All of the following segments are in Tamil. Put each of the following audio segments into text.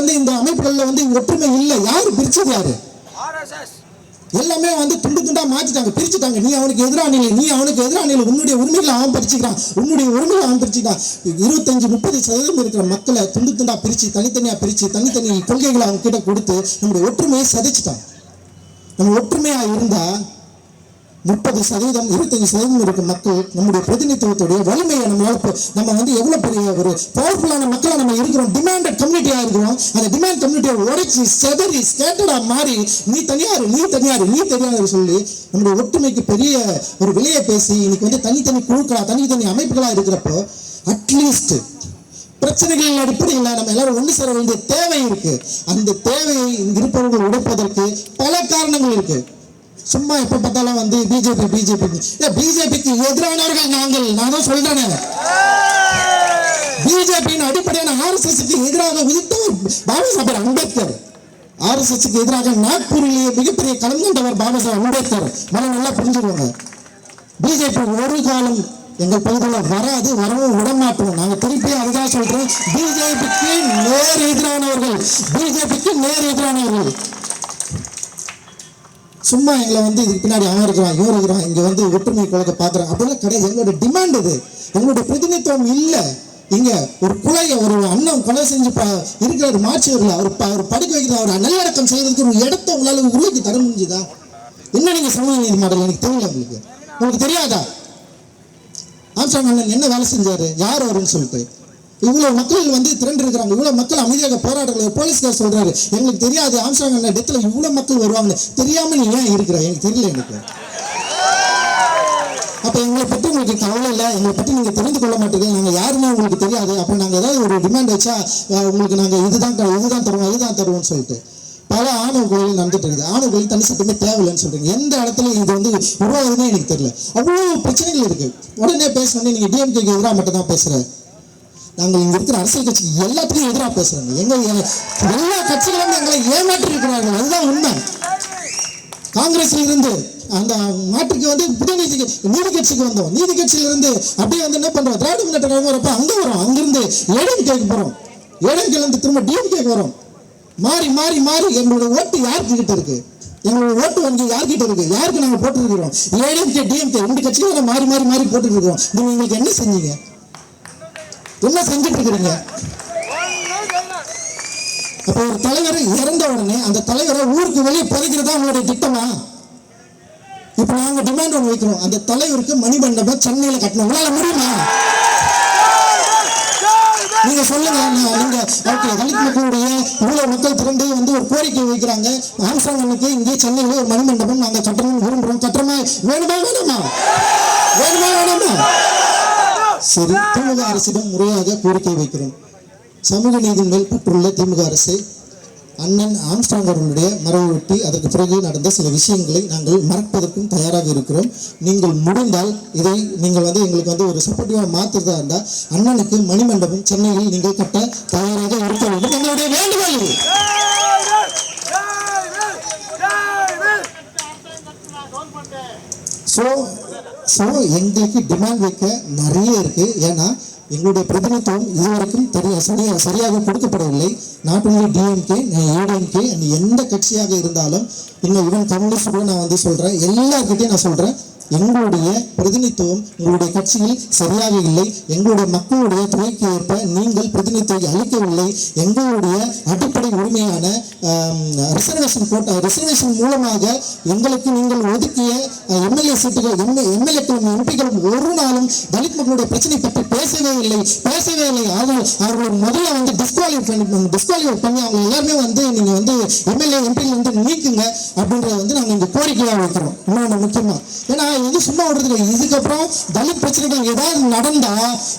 வந்து இந்த அமைப்புகள்ல வந்து ஒற்றுமை இல்லை. யாரு பிரிச்சது? யாரு? எல்லாமே வந்து துண்டு துண்டா மாத்திட்டாங்க, பிரிச்சுட்டாங்க. நீ அவனுக்கு எதிரானில, நீ அவனுக்கு எதிரானில. உன்னுடைய உரிமைகளை அவன் பறிச்சுக்கிறான், உன்னுடைய உரிமைகளை அவன் பறிச்சுக்கிறான். 25-30% இருக்கிற மக்களை துண்டு துண்டா பிரிச்சு, தனித்தனியா பிரிச்சு, தனித்தனி கொள்கைகளை அவங்க கிட்ட கொடுத்து நம்முடைய ஒற்றுமையை சதைச்சிட்டான். நம்ம ஒற்றுமையா இருந்தா 30%, 25% இருக்க மக்கள் நம்முடைய பிரதிநிதித்துவத்துடைய வலிமையை நம்ம வந்து எவ்வளவு பெரிய ஒரு பவர்ஃபுல்லான மக்களா நம்ம இருக்கிறோம். டிமாண்டட் கம்யூனிட்டியா இருக்கிறோம். அந்த டிமாண்ட் கம்யூனிட்டியை உடைச்சி செதறி ஸ்கேட்டரா மாறி நீ தனியாரு சொல்லி நம்முடைய ஒற்றுமைக்கு பெரிய ஒரு விலையை பேசி இன்னைக்கு வந்து தனித்தனி குழுக்களா, தனித்தனி அமைப்புகளா இருக்கிறப்போ அட்லீஸ்ட் பிரச்சனைகளின் அடிப்படையில் நம்ம எல்லாரும் ஒன்று சேர வேண்டிய தேவை இருக்கு. அந்த தேவையை இங்க இருப்பவர்கள் உடைப்பதற்கு பல காரணங்கள் இருக்கு. சும்மா எப்ப பார்த்தாலும் வந்து பிஜேபிக்கு எதிரானவர்கள் நான் தான் சொல்றேன். பிஜேபியின் அடிப்படையான RSSக்கு எதிராக உதித்தவர் பாபா சாஹேப் அம்பேத்கர். RSSக்கு எதிராக நாக்பூரிலேயே மிகப்பெரிய களம் கண்டவர் பாபா சாஹேப் அம்பேத்கர். நல்லா புரிஞ்சுருவாங்க. பிஜேபி ஒரு காலம் எங்கள் பகுதியில் வராது, வரவும் விடமாட்டோம். நாங்கள் திருப்பி அதுதான் சொல்றோம். பிஜேபிக்கு நேர் எதிரானவர்கள். சும்மா எங்களை வந்து இதுக்கு பின்னாடி அவன் இருக்கிறான், இவன் இருக்கிறான், இங்க வந்து ஒற்றுமை குழக்க பாக்குறான் அப்படிலாம் கிடையாது. எங்களோட டிமாண்ட் இது. எங்களுடைய பிரதிநிதித்துவம் இல்லை. இங்க ஒரு குலைய ஒரு அண்ணன் கொலை செஞ்சு இருக்கிற மாற்றியவர்கள் அவர் படிக்க வைக்கிறது, அவர் நல்லடக்கம் செய்யறதுக்கு ஒரு இடத்த உங்களால உருவாக்கி தர முடிஞ்சுதா? என்ன நீங்க சமூக நீதி மாடல் எனக்கு தெரியல. உங்களுக்கு தெரியாதா? ஆம்ஸ்ட்ராங் அண்ணன் என்ன வேலை செஞ்சாரு, யார் வரும்னு சொல்லிட்டு இவ்வளவு மக்கள் வந்து திரண்டு இருக்கிறாங்க. இவ்வளவு மக்கள் அமைதியாக போராடுறாங்க. போலீஸ்கார் சொல்றாரு எங்களுக்கு தெரியாது ஆம்ஸ்ட்ராங் அண்ணன் டெத்துல இவ்வளவு மக்கள் வருவாங்க, தெரியாம நீ ஏன் இருக்கிற? எனக்கு தெரியல. எனக்கு அப்ப எங்களை பற்றி உங்களுக்கு கவலை இல்லை, எங்களை பற்றி நீங்க தெரிந்து கொள்ள மாட்டீங்க, நாங்க யாருன்னு உங்களுக்கு தெரியாது. அப்ப நாங்க ஏதாவது ஒரு டிமாண்ட் வச்சா உங்களுக்கு நாங்க இதுதான் தருவோம்னு சொல்லிட்டு பல ஆணவ கோயில் நடந்துட்டு இருக்குது. ஆணவ கோயில் தனி சட்டமே தேவையில்லைன்னு சொல்றீங்க. எந்த இடத்துல இது வந்து உருவாகுதுன்னு எனக்கு தெரியல. அவ்வளவு பிரச்சனைகள் இருக்கு. உடனே பேசணும் நீங்க டிஎம்கேக்கு எதிராக மட்டும் தான் பேசுற. நாங்கள் இங்க இருக்கிற அரசியல் கட்சிக்கு எல்லாத்துக்கும் எதிராக பேசுறாங்க. எல்லா கட்சிகளும் எங்களை ஏமாற்றி இருக்கிறார்கள். அதுதான் உண்மை. காங்கிரஸ்ல இருந்து அந்த நாட்டுக்கு வந்து புதிய நீதி கட்சிக்கு வந்தோம். நீதி கட்சியில இருந்து அப்படியே வந்து என்ன பண்றோம், திராவிட முன்னேற்ற கழகம் வரப்ப அங்க வரும், அங்கிருந்து ஏடிஎம்கேக்கு போறோம், ஏடிஎம்கேல இருந்து திரும்ப டிஎம்கேக்கு வரும். மாறி எங்களோட ஓட்டு யாருக்கிட்ட இருக்கு? எங்களோட ஓட்டு வங்கி யார்கிட்ட இருக்கு? யாருக்கு நாங்க போட்டு இருக்கிறோம்? ஏடிஎம்கே டிஎம்கே ரெண்டு கட்சிகளை மாறி போட்டு இருக்கிறோம். நீங்க எங்களுக்கு என்ன செஞ்சீங்க? என்ன செஞ்சுட்டு இருக்கிறீங்க? அப்ப ஒரு தலைவர் இறந்த உடனே அந்த தலைவரை ஊருக்கு வெளியே புதைக்கிறதா உங்களுடைய திட்டமா? இப்ப நாங்க டிமாண்ட் ஒன்று வைக்கிறோம், அந்த தலைவருக்கு மணிமண்டபம் சென்னையில கட்டணும். உங்களால முடியுமா? நீங்க சொல்லுங்க. நீங்க தலித் மக்களுடைய இவ்வளவு மக்கள் திரண்டு வந்து ஒரு கோரிக்கை வைக்கிறாங்க, ஆம்ஸ்ட்ராங் அண்ணனுக்கு இங்கே சென்னையில ஒரு மணிமண்டபம் நாங்க கட்டணும் விரும்புறோம். கட்டுறமா? வேணுமா? சரி, திமுக அரசிடம் முறையாக கோரிக்கை வைக்கிறோம். சமூக நீதி மேல் பற்றுள்ள திமுக அரசு அண்ணன் ஆம்ஸ்ட்ராங் அவர்களுடைய மறைவையொட்டி அதற்கு பிறகு நடந்த சில விஷயங்களை நாங்கள் மறப்பதற்கும் தயாராக இருக்கிறோம். நீங்கள் முடிந்தால் இதை நீங்கள் வந்து எங்களுக்கு வந்து ஒரு சப்போர்ட்டிவாக மாற்றுறதா இருந்தால் அண்ணனுக்கு மணிமண்டபம் சென்னையில் நீங்கள் கட்ட தயாராக இருக்க வேண்டும் எங்களுடைய வேண்டுகோள். ஸோ எங்களுக்கு டிமாண்ட் வைக்க நிறைய இருக்கு. ஏன்னா எங்களுடைய பிரதிநிதித்துவம் இதுவரைக்கும் சரியாக கொடுக்கப்படவில்லை. நாட் ஒன்லி டிஎம்கே, ஏடிஎம்கே, எந்த கட்சியாக இருந்தாலும் இன்னும் ஈவன் கம்யூனிஸ்ட் கூட நான் வந்து சொல்றேன், எல்லார்கிட்டையும் நான் சொல்றேன், எங்களுடைய பிரதிநிதித்துவம் உங்களுடைய கட்சியில் சரியாக இல்லை. எங்களுடைய மக்களுடைய துறைக்கு ஏற்ப நீங்கள் பிரதிநிதித்துவத்தை அளிக்கவில்லை. எங்களுடைய அடிப்படை உரிமையான ரிசர்வேஷன் மூலமாக எங்களுக்கு நீங்கள் ஒதுக்கிய எம்எல்ஏ சீட்டுகள், எம்எல்ஏக்களும் எம்பிக்களும் ஒரு நாளும் தலித் மக்களுடைய பிரச்சனை பற்றி பேசவே இல்லை. அவர்கள் முதல்ல வந்து டிஸ்குவாலிஃபை பண்ணி அவங்க எல்லாருமே வந்து நீங்க வந்து எம்எல்ஏ எம்பிகள் வந்து நீக்குங்க அப்படின்றத வந்து நாங்கள் இங்க கோரிக்கையாக வைக்கிறோம். இன்னொன்று முக்கியமா, ஏன்னா இது சும்மா விடுறது. இதுக்கப்புறம் தலித் பிரச்சனைகள் ஏதாவது நடந்தா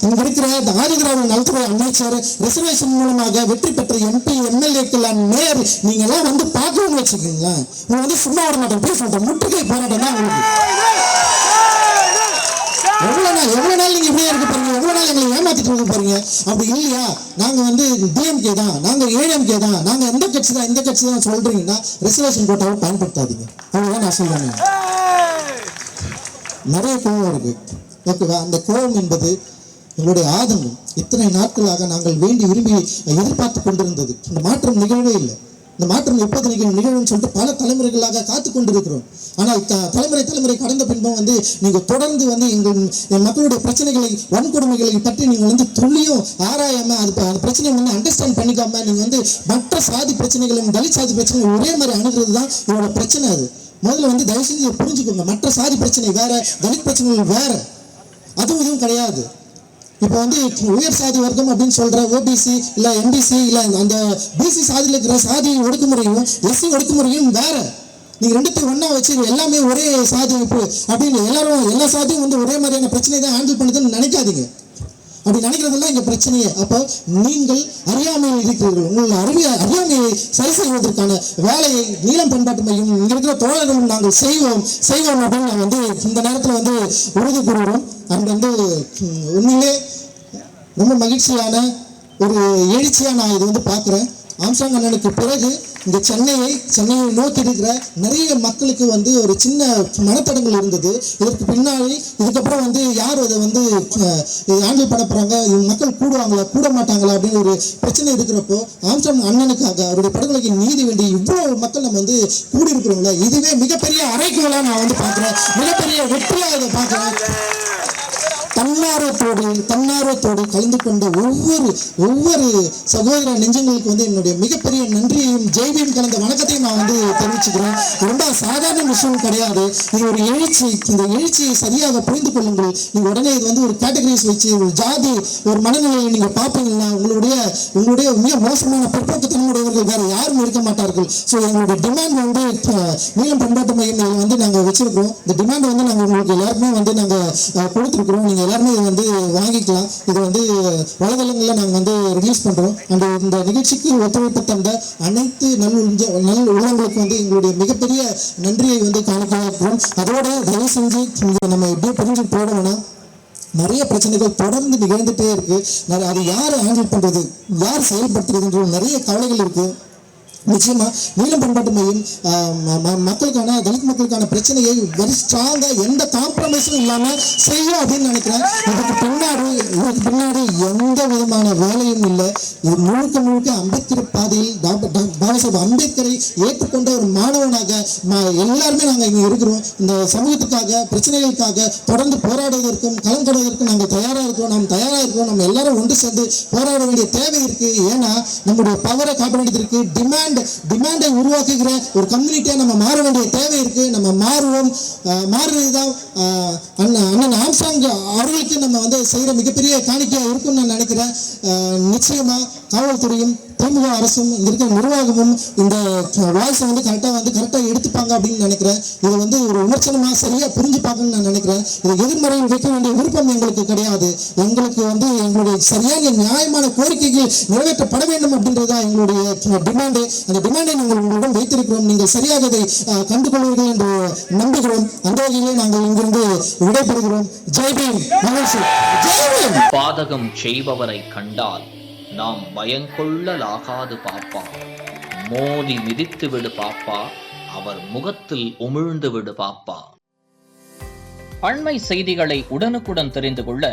இங்க இருக்கிற ஆதிதிராவிட நலத்துறை அமைச்சர் ரிசர்வேஷன் மூலமாக வெற்றி பெற்ற எம்பி எம்எல்ஏக்கள் மேயர் நீங்க எல்லாம் வந்து பார்க்கணும்னு வச்சுக்கீங்களேன், நீங்க வந்து சும்மா விட மாட்டோம். போய் சொல்றேன், முற்றுகை போராட்டம் தான் உங்களுக்கு. எவ்வளவு நாள் நீங்க இப்படியே இருக்க பாருங்க, எவ்வளவு நாள் எங்களை ஏமாத்திட்டு இருக்க பாருங்க. அப்படி இல்லையா, நாங்க வந்து டிஎம்கே தான், நாங்க ஏடிஎம்கே தான், நாங்க இந்த கட்சி தான் சொல்றீங்கன்னா ரிசர்வேஷன் கோட்டாவை பயன்படுத்தாதீங்க. அவ்வளவுதான் நான் சொல்றேன். நிறைய கோபம் இருக்கு, ஓகேவா? அந்த கோபம் என்பது எங்களுடைய ஆதங்கம். இத்தனை நாட்களாக நாங்கள் வேண்டி விரும்பி எதிர்பார்த்து கொண்டிருந்தது. இந்த மாற்றம் நிகழவே இல்லை. இந்த மாற்றம் எப்போது நிகழும்னு சொல்லிட்டு பல தலைமுறைகளாக காத்து கொண்டிருக்கிறோம். ஆனால் தலைமுறை கடந்த பின்பும் நீங்கள் தொடர்ந்து என் மக்களுடைய பிரச்சனைகளை, வன்கொடுமைகளை பற்றி நீங்கள் துல்லியம் ஆராயாம அது பிரச்சனையை அண்டர்ஸ்டாண்ட் பண்ணிக்காம நீங்கள் மற்ற சாதி பிரச்சனைகளும் தலித் சாதி பிரச்சனைகளும் ஒரே மாதிரி அணுகிறது தான் என்னோட பிரச்சனை. அது முதல்ல தயவு செஞ்சு புரிஞ்சுக்கோங்க. மற்ற சாதி பிரச்சனை வேற, தலித் பிரச்சனைகள் வேற. அதுவும் இதுவும் கிடையாது. இப்போ உயர் சாதி வர்க்கம் அப்படின்னு சொல்ற ஓபிசி இல்ல எம்பிசி இல்ல அந்த பிசி சாதியில் இருக்கிற சாதி ஒடுக்குமுறையும் எஸ்சி ஒடுக்குமுறையும் வேற. நீங்க ரெண்டுத்தையும் ஒண்ணா வச்சு எல்லாமே ஒரே சாதி அமைப்பு அப்படின்னு எல்லா சாதியும் ஒரே மாதிரியான பிரச்சனையை தான் ஹேண்டில் பண்ணுதுன்னு நினைக்காதீங்க. அப்படி நினைக்கிறதெல்லாம் இங்க பிரச்சனையே. அப்போ நீங்கள் அறியாமையில் இருக்கிறீர்கள். உங்கள் அறியாமையை சரி செய்வதற்கான வேலையை நீலம் பண்பாட்டு மையம் இங்க இருக்கிற தோழர்களும் நாங்கள் செய்வோம் அப்படின்னு நான் இந்த நேரத்தில் உறுதி கூறுகிறோம். அண்ட் உண்மையிலே ரொம்ப மகிழ்ச்சியான ஒரு எழுச்சியா நான் இது பார்க்குறேன். ஆம்ஸ்ட்ராங் அண்ணனுக்கு பிறகு இந்த சென்னையை நோக்கி இருக்கிற நிறைய மக்களுக்கு ஒரு சின்ன மனத்தடங்கள் இருந்தது. இதற்கு பின்னாடி இதுக்கப்புறம் யார் அதை ஹேண்டில் பண்ண போறாங்க, மக்கள் கூடுவாங்களா கூட மாட்டாங்களா அப்படின்னு ஒரு பிரச்சனை இருக்கிறப்போ ஆம்ஸ்ட்ராங் அண்ணனுக்காக அவருடைய படுகொலைக்கு நீதி வேண்டி இவ்வளவு மக்கள் நம்ம கூடி இருக்கிறோம்ல, இதுவே மிகப்பெரிய அறைகூலா நான் பார்க்குறேன். மிகப்பெரிய வெற்றியா இதை பார்க்குறேன். தன்னார்வத்தோடு கலந்து கொண்ட ஒவ்வொரு சகோதர நெஞ்சங்களுக்கு என்னுடைய மிகப்பெரிய நன்றியையும் ஜெய்பீம் கலந்த வணக்கத்தையும் நான் தெரிவிச்சுக்கிறேன். ரொம்ப சாதாரண விஷயம் கிடையாது. இது ஒரு எழுச்சி. இந்த எழுச்சியை சரியாக புரிந்து கொள்ளுங்கள். நீங்க உடனே இது ஒரு கேட்டகரிஸ் வச்சு ஒரு ஜாதி ஒரு மனநிலையை நீங்க பார்ப்பீங்கன்னா உங்களுடைய மிக மோசமான பிற்போக்குத்தன்மையுடையவர்கள் வேற யாரும் இருக்க மாட்டார்கள். ஸோ எங்களுடைய டிமாண்ட் நீலம் பண்பாட்டு மையம் நாங்கள் வச்சிருக்கிறோம். இந்த டிமாண்ட் நாங்கள் உங்களுக்கு எல்லாருக்குமே நாங்கள் கொடுத்துருக்குறோம். நீங்க எல்லாருமே இது வாங்கிக்கலாம். இது வலைதளங்களில் நாங்கள் ரிலீஸ் பண்றோம். அந்த இந்த நிகழ்ச்சிக்கு ஒத்துழைப்பு தந்த அனைத்து நல் உள்ளங்களுக்கு எங்களுடைய மிகப்பெரிய நன்றியை காணிக்கிறோம். அதோட தயவு செஞ்சு நம்ம எப்படியே புரிஞ்சு போடணும்னா நிறைய பிரச்சனைகள் தொடர்ந்து நிகழ்ந்துட்டே இருக்கு. அது யார் ஹேண்டில் பண்றது, யார் செயல்படுத்துறதுன்ற நிறைய கவலைகள் இருக்கு. நிச்சயமா நீலம் பண்பாட்டு மையம் மக்களுக்கான தலித் மக்களுக்கான பிரச்சனையை வெரி ஸ்ட்ராங்கா எந்த காம்ப்ரமைஸும் இல்லாம செய்யும் அப்படின்னு நினைக்கிறேன். இதுக்கு பின்னாடி எந்த விதமான வேலையும் இல்லை. இது முழுக்க அம்பேத்கர் பாதையில் பாபா சாஹேப் அம்பேத்கரை ஏற்றுக்கொண்ட ஒரு மாணவனாக எல்லாருமே நாங்க இங்க இருக்கிறோம். இந்த சமூகத்துக்காக பிரச்சனைகளுக்காக தொடர்ந்து போராடுவதற்கும் களம் கடுவதற்கும் நாங்கள் தயாரா இருக்கிறோம். நம்ம எல்லாரும் ஒன்று சேர்ந்து போராட வேண்டிய தேவை இருக்கு. ஏன்னா நம்முடைய பவரை காட்ட வேண்டியது இருக்கு. டிமாண்டை உருவாக்குகிற ஒரு கம்யூனிட்டியா நம்ம மாற வேண்டிய தேவை இருக்கு. நம்ம மாறுறதுதான் அண்ணன் ஆம்ஸ்ட்ராங் அவர்களுக்கு நம்ம செய்யற மிகப்பெரிய காணிக்கையா இருக்கும்னு நான் நினைக்கிறேன். நிச்சயமா காவல்துறையும் திமுக அரசும் இங்க இருக்கிற நிர்வாகமும் இந்த வாய்ஸை கரெக்டா எடுத்துப்பாங்க அப்படின்னு நினைக்கிறேன். இது ஒரு விமர்சனமா சரியா புரிஞ்சுப்பாங்கன்னு நான் நினைக்கிறேன். இது எதிர்மறையில் வைக்க வேண்டிய விருப்பம் எங்களுக்கு கிடையாது. எங்களுக்கு எங்களுடைய சரியான நியாயமான கோரிக்கைகள் நிறைவேற்றப்பட வேண்டும் அப்படின்றதுதான் எங்களுடைய டிமாண்டு. அந்த டிமாண்டை நாங்கள் உங்களிடம் வைத்திருக்கிறோம். நீங்கள் சரியாக அதை கண்டுகொள்வீர்கள் என்று நம்புகிறோம். அந்த வகையிலே நாங்கள் இங்கிருந்து விடைபெறுகிறோம். ஜெய்பீம். மகிழ்ச்சி. ஜெய்பீம். பாதகம் செய்பவரை கண்டால் நாம் பயங்கொள்ளலாகாது பாப்பா. மோதி மிதித்து விடு பாப்பா, அவர் முகத்தில் உமிழ்ந்து விடு பாப்பா. அண்மை செய்திகளை உடனுக்குடன் தெரிந்து கொள்ள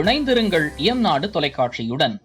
இணைந்திருங்கள் இயம்நாடு தொலைக்காட்சியுடன்.